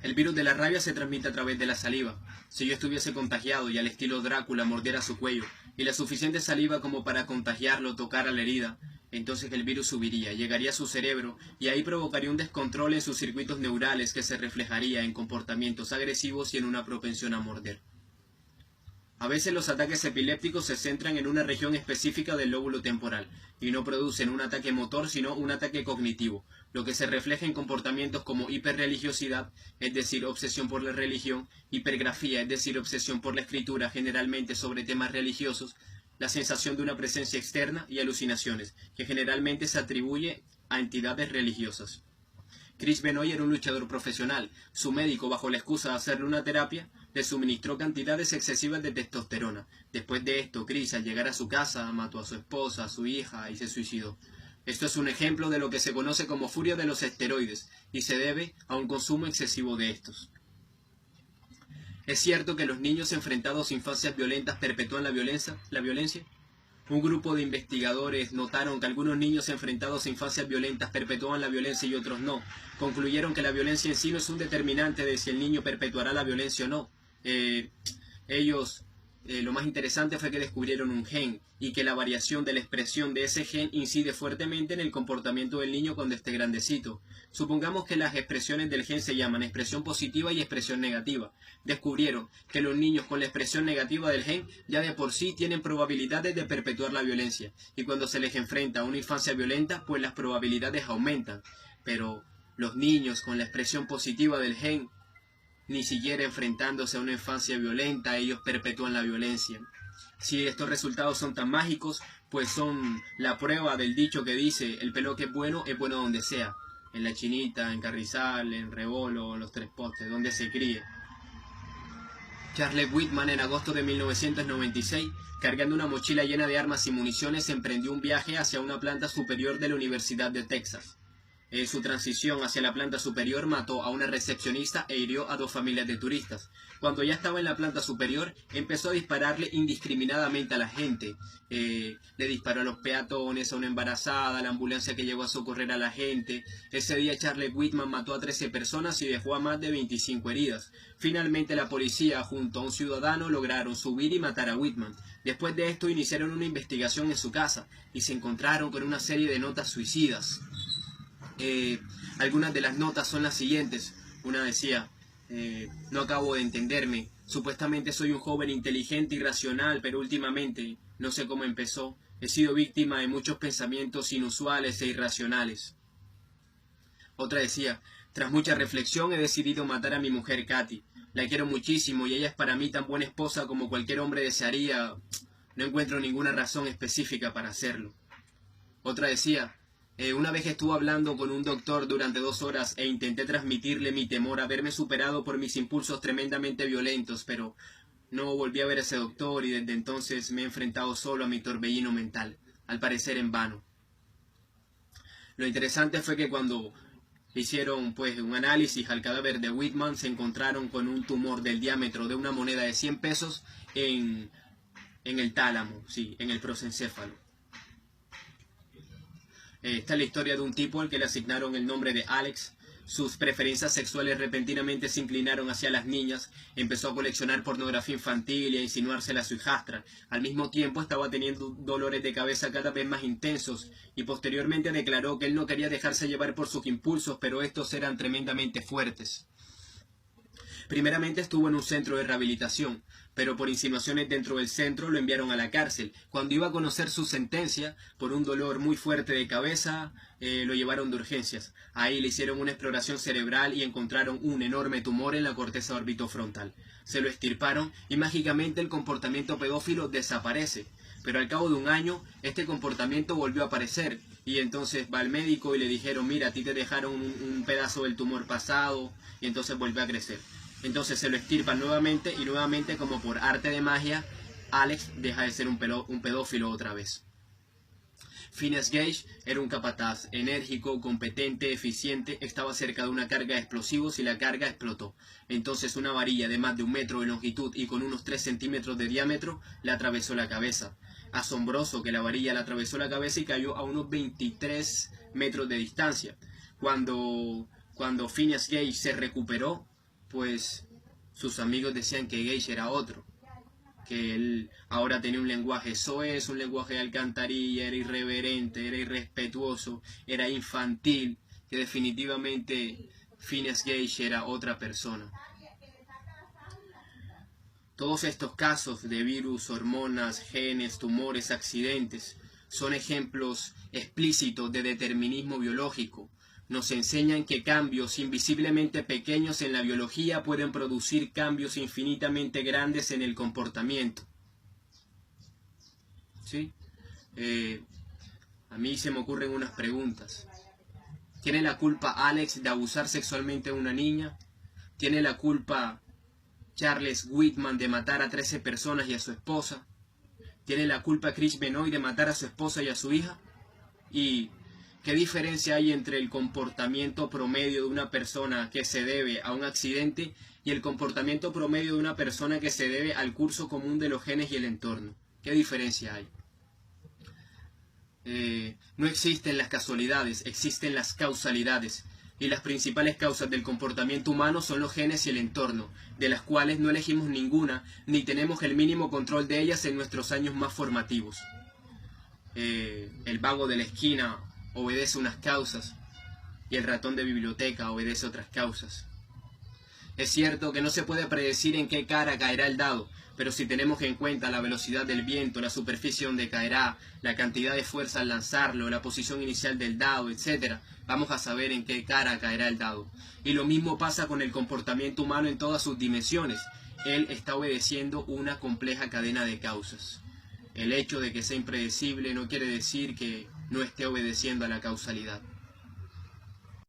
El virus de la rabia se transmite a través de la saliva. Si yo estuviese contagiado y al estilo Drácula mordiera su cuello, y la suficiente saliva como para contagiarlo tocara la herida, entonces el virus subiría, llegaría a su cerebro y ahí provocaría un descontrol en sus circuitos neurales que se reflejaría en comportamientos agresivos y en una propensión a morder. A veces los ataques epilépticos se centran en una región específica del lóbulo temporal y no producen un ataque motor sino un ataque cognitivo, lo que se refleja en comportamientos como hiperreligiosidad, es decir, obsesión por la religión, hipergrafía, es decir, obsesión por la escritura generalmente sobre temas religiosos, la sensación de una presencia externa y alucinaciones, que generalmente se atribuye a entidades religiosas. Chris Benoit era un luchador profesional. Su médico, bajo la excusa de hacerle una terapia, le suministró cantidades excesivas de testosterona. Después de esto, Chris, al llegar a su casa, mató a su esposa, a su hija y se suicidó. Esto es un ejemplo de lo que se conoce como furia de los esteroides y se debe a un consumo excesivo de estos. ¿Es cierto que los niños enfrentados a infancias violentas perpetúan la violencia? Un grupo de investigadores notaron que algunos niños enfrentados a infancias violentas perpetúan la violencia y otros no. Concluyeron que la violencia en sí no es un determinante de si el niño perpetuará la violencia o no. Lo más interesante fue que descubrieron un gen y que la variación de la expresión de ese gen incide fuertemente en el comportamiento del niño cuando esté grandecito. Supongamos que las expresiones del gen se llaman expresión positiva y expresión negativa. Descubrieron que los niños con la expresión negativa del gen ya de por sí tienen probabilidades de perpetuar la violencia y cuando se les enfrenta a una infancia violenta, pues las probabilidades aumentan. Pero los niños con la expresión positiva del gen, ni siquiera enfrentándose a una infancia violenta, ellos perpetúan la violencia. Si estos resultados son tan mágicos, pues son la prueba del dicho que dice, el pelo que es bueno donde sea. En La Chinita, en Carrizal, en Rebolo, en Los Tres Postes, donde se críe. Charles Whitman, en agosto de 1996, cargando una mochila llena de armas y municiones, emprendió un viaje hacia una planta superior de la Universidad de Texas. En su transición hacia la planta superior mató a una recepcionista e hirió a 2 familias de turistas. Cuando ya estaba en la planta superior, empezó a dispararle indiscriminadamente a la gente. Le disparó a los peatones, a una embarazada, a la ambulancia que llegó a socorrer a la gente. Ese día Charles Whitman mató a 13 personas y dejó a más de 25 heridas. Finalmente la policía, junto a un ciudadano, lograron subir y matar a Whitman. Después de esto iniciaron una investigación en su casa y se encontraron con una serie de notas suicidas. Algunas de las notas son las siguientes. Una decía, no acabo de entenderme, supuestamente soy un joven inteligente y racional, pero últimamente, no sé cómo empezó, he sido víctima de muchos pensamientos inusuales e irracionales. Otra decía, tras mucha reflexión he decidido matar a mi mujer Katy, la quiero muchísimo y ella es para mí tan buena esposa como cualquier hombre desearía, no encuentro ninguna razón específica para hacerlo. Otra decía, una vez estuve hablando con un doctor durante 2 horas e intenté transmitirle mi temor a verme superado por mis impulsos tremendamente violentos, pero no volví a ver a ese doctor y desde entonces me he enfrentado solo a mi torbellino mental, al parecer en vano. Lo interesante fue que cuando hicieron un análisis al cadáver de Whitman se encontraron con un tumor del diámetro de una moneda de 100 pesos en el tálamo, sí, en el prosencéfalo. Esta es la historia de un tipo al que le asignaron el nombre de Alex. Sus preferencias sexuales repentinamente se inclinaron hacia las niñas, empezó a coleccionar pornografía infantil y a insinuársela a su hijastra. Al mismo tiempo estaba teniendo dolores de cabeza cada vez más intensos y posteriormente declaró que él no quería dejarse llevar por sus impulsos, pero estos eran tremendamente fuertes. Primeramente estuvo en un centro de rehabilitación, pero por insinuaciones dentro del centro lo enviaron a la cárcel. Cuando iba a conocer su sentencia, por un dolor muy fuerte de cabeza, lo llevaron de urgencias. Ahí le hicieron una exploración cerebral y encontraron un enorme tumor en la corteza orbitofrontal. Se lo extirparon y mágicamente el comportamiento pedófilo desaparece. Pero al cabo de 1 año, este comportamiento volvió a aparecer. Y entonces va al médico y le dijeron, mira, a ti te dejaron un pedazo del tumor pasado, y entonces volvió a crecer. Entonces se lo extirpan nuevamente y nuevamente, como por arte de magia, Alex deja de ser un pedófilo otra vez. Phineas Gage era un capataz enérgico, competente, eficiente, estaba cerca de una carga de explosivos y la carga explotó. Entonces una varilla de más de 1 metro de longitud y con unos 3 centímetros de diámetro le atravesó la cabeza. Asombroso que la varilla le atravesó la cabeza y cayó a unos 23 metros de distancia. Cuando Phineas Gage se recuperó, pues sus amigos decían que Geisha era otro, que él ahora tenía un lenguaje soez, un lenguaje de alcantarilla, era irreverente, era irrespetuoso, era infantil, que definitivamente Phineas Gage era otra persona. Todos estos casos de virus, hormonas, genes, tumores, accidentes, son ejemplos explícitos de determinismo biológico. Nos enseñan que cambios invisiblemente pequeños en la biología pueden producir cambios infinitamente grandes en el comportamiento. ¿Sí? A mí se me ocurren unas preguntas. ¿Tiene la culpa Alex de abusar sexualmente a una niña? ¿Tiene la culpa Charles Whitman de matar a 13 personas y a su esposa? ¿Tiene la culpa Chris Benoit de matar a su esposa y a su hija? ¿Y qué diferencia hay entre el comportamiento promedio de una persona que se debe a un accidente y el comportamiento promedio de una persona que se debe al curso común de los genes y el entorno? ¿Qué diferencia hay? No existen las casualidades, existen las causalidades. Y las principales causas del comportamiento humano son los genes y el entorno, de las cuales no elegimos ninguna, ni tenemos el mínimo control de ellas en nuestros años más formativos. El vago de la esquina obedece unas causas y el ratón de biblioteca obedece otras causas. Es cierto que no se puede predecir en qué cara caerá el dado, pero si tenemos en cuenta la velocidad del viento, la superficie donde caerá, la cantidad de fuerza al lanzarlo, la posición inicial del dado, etc., vamos a saber en qué cara caerá el dado. Y lo mismo pasa con el comportamiento humano en todas sus dimensiones. Él está obedeciendo una compleja cadena de causas. El hecho de que sea impredecible no quiere decir que no esté obedeciendo a la causalidad.